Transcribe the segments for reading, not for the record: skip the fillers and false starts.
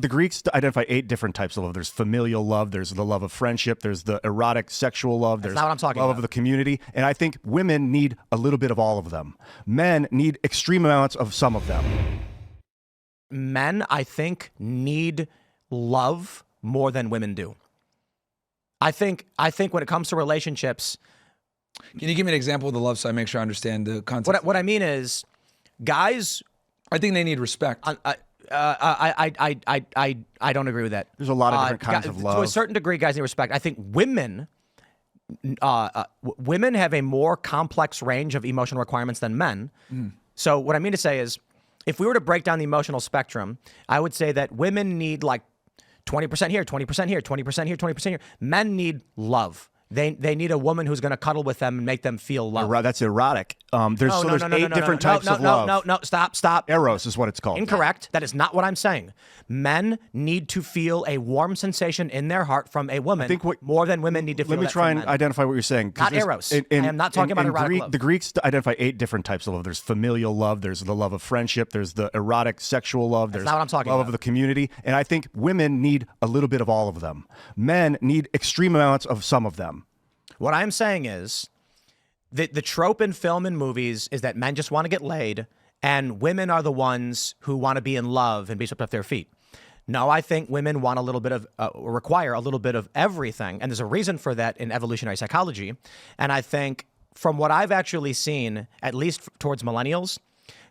The Greeks identify 8 different types of love. There's familial love. There's the love of friendship. There's the erotic sexual love. There's not what I'm talking love about. of the community. And I think women need a little bit of all of them. Men need extreme amounts of some of them. Men, I think, need love more than women do. I think when it comes to relationships. Can you give me an example of the love so I make sure I understand the context? What I mean is, guys. I think they need respect. I don't agree with that. There's a lot of different kinds of love. To a certain degree, guys need respect. I think women have a more complex range of emotional requirements than men. So what I mean to say is, if we were to break down the emotional spectrum, I would say that women need like 20% here, 20% here, 20% here, 20% here. Men need love. They need a woman who's going to cuddle with them and make them feel loved. That's erotic. There's 8 different types of love. No, stop. Eros is what it's called. Incorrect. That is not what I'm saying. Men need to feel a warm sensation in their heart from a woman more than women need to feel. Let me try and identify what you're saying. Not Eros. I am not talking about erotic love. The Greeks identify 8 different types of love. There's familial love. There's the love of friendship. There's the erotic sexual love. There's not what I'm talking love about. of the community. And I think women need a little bit of all of them. Men need extreme amounts of some of them. What I'm saying is the trope in film and movies is that men just want to get laid and women are the ones who want to be in love and be swept off their feet. No, I think women want a little bit of, require a little bit of everything. And there's a reason for that in evolutionary psychology. And I think from what I've actually seen, at least towards millennials,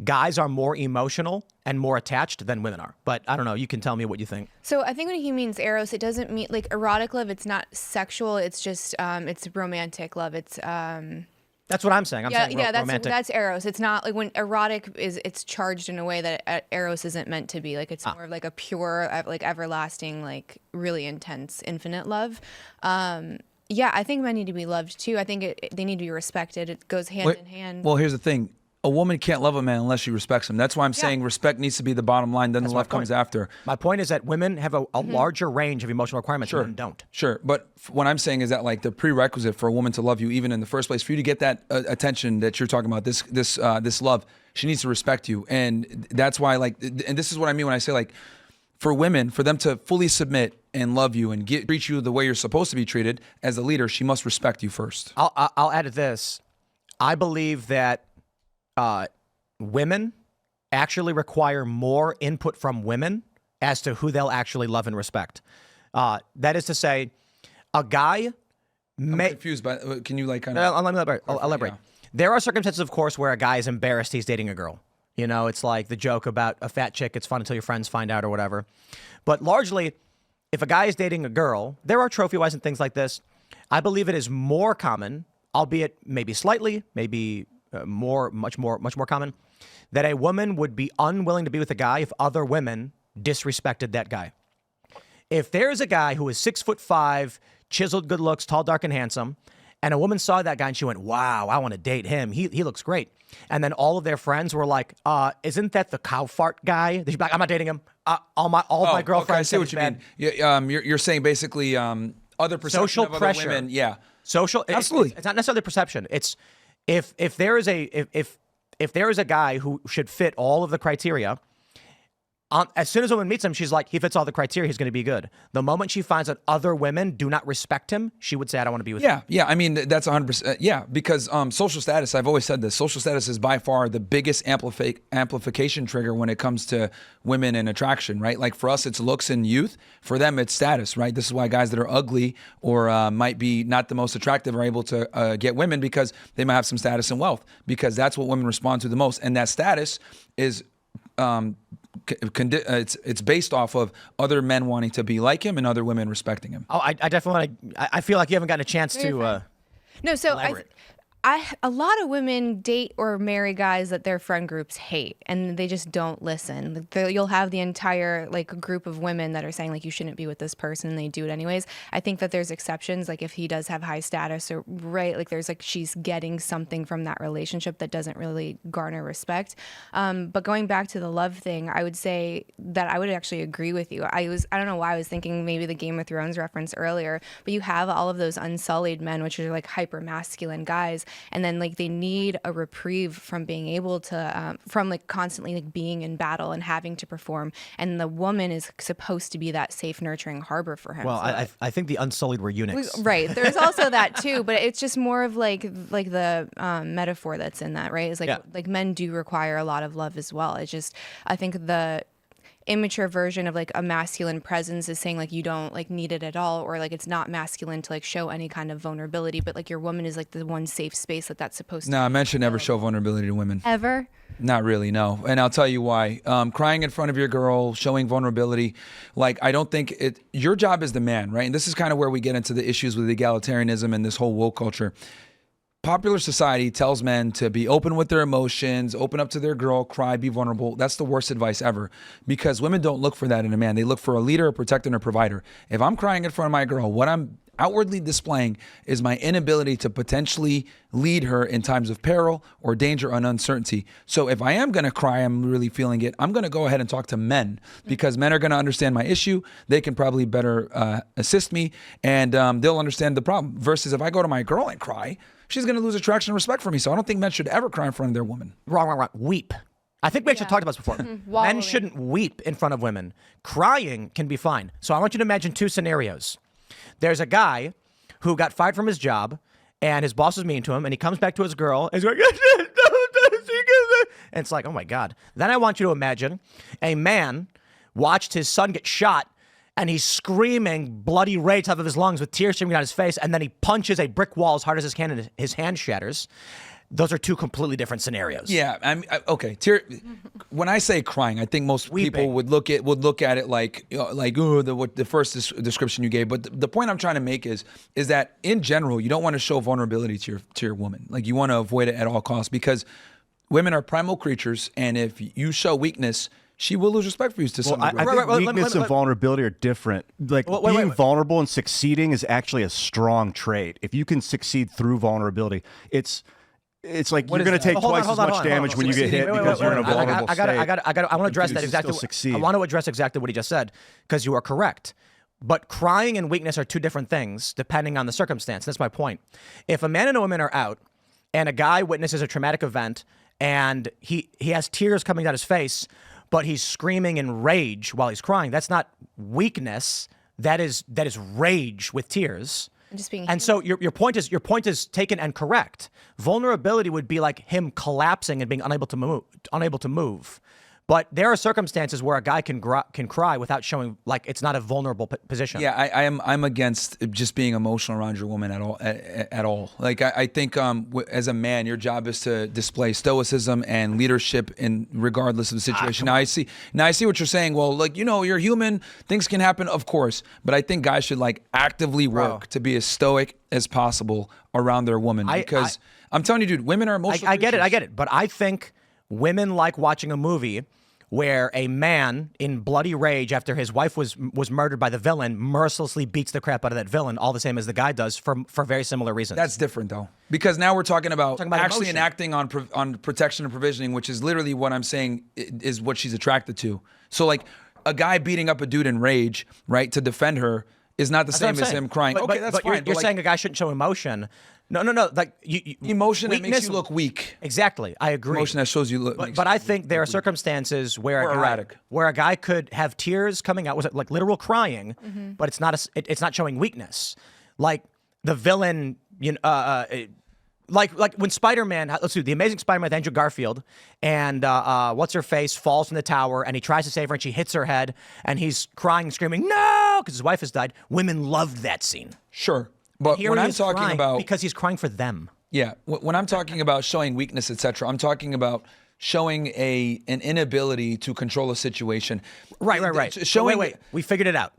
guys are more emotional and more attached than women are. But I don't know. You can tell me what you think. So I think when he means eros, it doesn't mean like erotic love. It's not sexual. It's just it's romantic love. It's that's what I'm saying. I'm saying romantic. That's eros. It's not like when erotic is. It's charged in a way that eros isn't meant to be. Like it's more of like a pure, like everlasting, like really intense, infinite love. Yeah, I think men need to be loved too. I think they need to be respected. It goes hand in hand. Well, here's the thing. A woman can't love a man unless she respects him. That's why I'm saying respect needs to be the bottom line. Then the love comes after. My point is that women have a larger range of emotional requirements than men don't. Sure. But what I'm saying is that like the prerequisite for a woman to love you, even in the first place, for you to get that attention that you're talking about, this love, she needs to respect you. And that's why and this is what I mean when I say like, for women, for them to fully submit and love you and treat you the way you're supposed to be treated as a leader, she must respect you first. I'll add to this. I believe that women actually require more input from women as to who they'll actually love and respect. That is to say, a guy may... I'm confused, but can you like kind of... I'll elaborate. Yeah. There are circumstances, of course, where a guy is embarrassed he's dating a girl. You know, it's like the joke about a fat chick, it's fun until your friends find out or whatever. But largely, if a guy is dating a girl, there are trophy-wives and things like this. I believe it is more common, albeit maybe slightly, maybe... much more common, that a woman would be unwilling to be with a guy if other women disrespected that guy. If there's a guy who is 6'5", chiseled, good looks, tall, dark, and handsome, and a woman saw that guy and she went, "Wow, I want to date him. He looks great." And then all of their friends were like, "Isn't that the cow fart guy?" They'd be like, "I'm not dating him. All my girlfriends." Okay, I see what you mean. You're saying basically other perception social of pressure. Other women. Yeah, social. Absolutely. It's not necessarily perception. It's if there is a guy who should fit all of the criteria, as soon as a woman meets him, she's like, he fits all the criteria, he's going to be good. The moment she finds that other women do not respect him, she would say, "I don't want to be with him." Yeah. I mean, that's 100%. Yeah, because social status, I've always said this, social status is by far the biggest amplification trigger when it comes to women and attraction, right? Like for us, it's looks and youth. For them, it's status, right? This is why guys that are ugly or might be not the most attractive are able to get women because they might have some status and wealth, because that's what women respond to the most. And that status is... it's based off of other men wanting to be like him and other women respecting him. Oh, I definitely want to. I feel like you haven't gotten a chance to. No, so elaborate. a lot of women date or marry guys that their friend groups hate, and they just don't listen. You'll have the entire group of women that are saying you shouldn't be with this person, and they do it anyways. I think that there's exceptions, if he does have high status or there's she's getting something from that relationship that doesn't really garner respect. But going back to the love thing, I would say that I would actually agree with you. I don't know why I was thinking maybe the Game of Thrones reference earlier, but you have all of those unsullied men, which are hyper masculine guys. and then like they need a reprieve from being able to from like constantly like being in battle and having to perform, and the woman is supposed to be that safe nurturing harbor for him. Well, So I think the Unsullied were eunuchs. right, there's also that too, but it's just more of like the metaphor that's in that, right? It's like like men do require a lot of love as well. It's just, I think the immature version of like a masculine presence is saying like you don't like need it at all, or like it's not masculine to like show any kind of vulnerability, but like your woman is like the one safe space that's supposed to. No, men should never show vulnerability to women. Ever? Not really, no. And I'll tell you why. Crying in front of your girl, showing vulnerability, like I don't think your job is the man, right? And this is kind of where we get into the issues with egalitarianism and this whole woke culture. Popular society tells men to be open with their emotions, open up to their girl, cry, be vulnerable. That's the worst advice ever, because women don't look for that in a man. They look for a leader, a protector, and a provider. If I'm crying in front of my girl, what I'm outwardly displaying is my inability to potentially lead her in times of peril or danger and uncertainty. So if I am going to cry, I'm really feeling it, I'm going to go ahead and talk to men, because men are going to understand my issue. They can probably better assist me, and they'll understand the problem. Versus if I go to my girl and cry, she's going to lose attraction and respect for me. So I don't think men should ever cry in front of their woman. Wrong. Weep. I think we actually talked about this before. Men Wallowing. shouldn't weep in front of women. Crying can be fine. So I want you to imagine two scenarios. There's a guy who got fired from his job, and his boss is mean to him, and he comes back to his girl, and he's going, and it's like, oh my God. Then I want you to imagine a man watched his son get shot, and he's screaming bloody rage out of his lungs with tears streaming down his face, and then he punches a brick wall as hard as his hand, and his hand shatters. Those are two completely different scenarios. Yeah, okay. When I say crying, I think most people would look at it like the first description you gave. But the point I'm trying to make is that in general, you don't want to show vulnerability to your woman. Like, you want to avoid it at all costs, because women are primal creatures, and if you show weakness, she will lose respect for you to some degree. I think weakness and vulnerability are different. Like, being vulnerable and succeeding is actually a strong trait. If you can succeed through vulnerability, it's like you're going to take twice as much damage when you get hit because you're in a vulnerable state. I want to address that exactly. I want to address exactly what he just said, because you are correct. But crying and weakness are two different things depending on the circumstance. That's my point. If a man and a woman are out and a guy witnesses a traumatic event and he has tears coming down his face, but he's screaming in rage while he's crying, that's not weakness. That is rage with tears. Just being and so your point is taken and correct. Vulnerability would be like him collapsing and being unable to move. But there are circumstances where a guy can cry without showing like it's not a vulnerable position. Yeah, I'm against just being emotional around your woman at all. Like, I think as a man, your job is to display stoicism and leadership in regardless of the situation. Now I see what you're saying. Well, like, you're human. Things can happen, of course. But I think guys should like actively work to be as stoic as possible around their woman, because I'm telling you, dude, women are emotional. I get it. But I think women like watching a movie where a man in bloody rage after his wife was murdered by the villain mercilessly beats the crap out of that villain, all the same as the guy does, for very similar reasons. That's different, though, because now we're talking about actually emotion. enacting on protection and provisioning, which is literally what I'm saying is what she's attracted to. So, like, a guy beating up a dude in rage, right, to defend her is not the same as him crying. That's fine. You're saying a guy shouldn't show emotion. No. Like emotion that makes you look weak. Exactly, I agree. Emotion that shows you look. But I think there are circumstances where a guy could have tears coming out, was it like literal crying, but it's not showing weakness. Like the villain, like when Spider-Man, let's see, the Amazing Spider-Man with Andrew Garfield, and what's her face falls from the tower, and he tries to save her, and she hits her head, and he's crying and screaming no because his wife has died. Women loved that scene. Sure. But when I'm talking about, because he's crying for them. Yeah, when I'm talking about showing weakness, etc., I'm talking about showing an inability to control a situation. Right. Wait. We figured it out.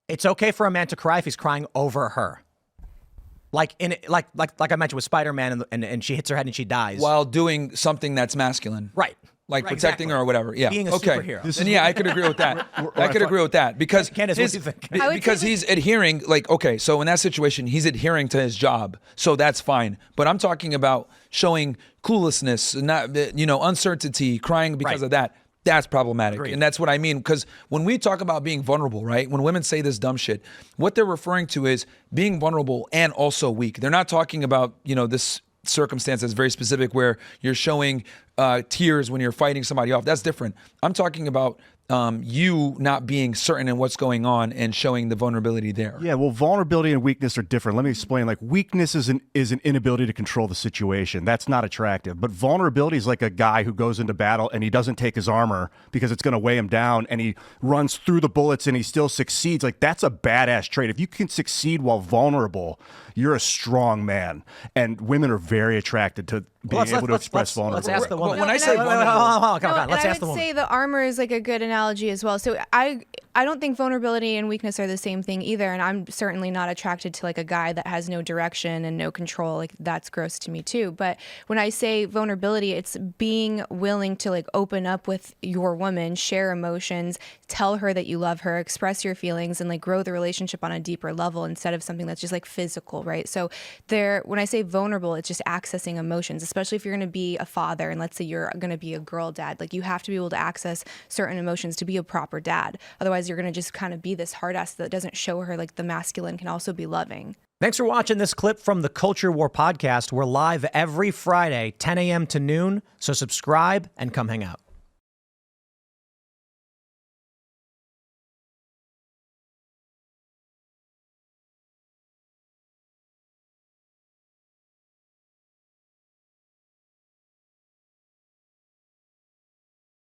It's okay for a man to cry if he's crying over her. Like I mentioned with Spider-Man, and she hits her head and she dies while doing something that's masculine. Right. Like protecting her or whatever. Yeah. Being a superhero. And I could agree with that. I could agree with that because Candace, what do you think? Because he's adhering. Like, okay, so in that situation, he's adhering to his job, so that's fine. But I'm talking about showing cluelessness, not uncertainty, crying because of that. That's problematic. Agreed. And that's what I mean. Because when we talk about being vulnerable, right? When women say this dumb shit, what they're referring to is being vulnerable and also weak. They're not talking about, this circumstance that's very specific where you're showing tears when you're fighting somebody off. That's different. I'm talking about you not being certain in what's going on and showing the vulnerability there. Yeah, well, vulnerability and weakness are different. Let me explain. Like, weakness is an inability to control the situation. That's not attractive. But vulnerability is like a guy who goes into battle and he doesn't take his armor because it's going to weigh him down, and he runs through the bullets and he still succeeds. Like, that's a badass trait. If you can succeed while vulnerable, you're a strong man. And women are very attracted to being able to express vulnerability. Let's ask the woman. When I say hold on, let's ask the woman. I would say the armor is like a good analogy as well. So I don't think vulnerability and weakness are the same thing either. And I'm certainly not attracted to like a guy that has no direction and no control. Like, that's gross to me too. But when I say vulnerability, it's being willing to like open up with your woman, share emotions, tell her that you love her, express your feelings, and like grow the relationship on a deeper level instead of something that's just like physical, right? So when I say vulnerable, it's just accessing emotions, especially if you're going to be a father and let's say you're going to be a girl dad. Like, you have to be able to access certain emotions to be a proper dad. Otherwise, you're going to just kind of be this hard ass that doesn't show her like the masculine can also be loving. Thanks for watching this clip from the Culture War podcast. We're live every Friday, 10 a.m. to noon. So subscribe and come hang out.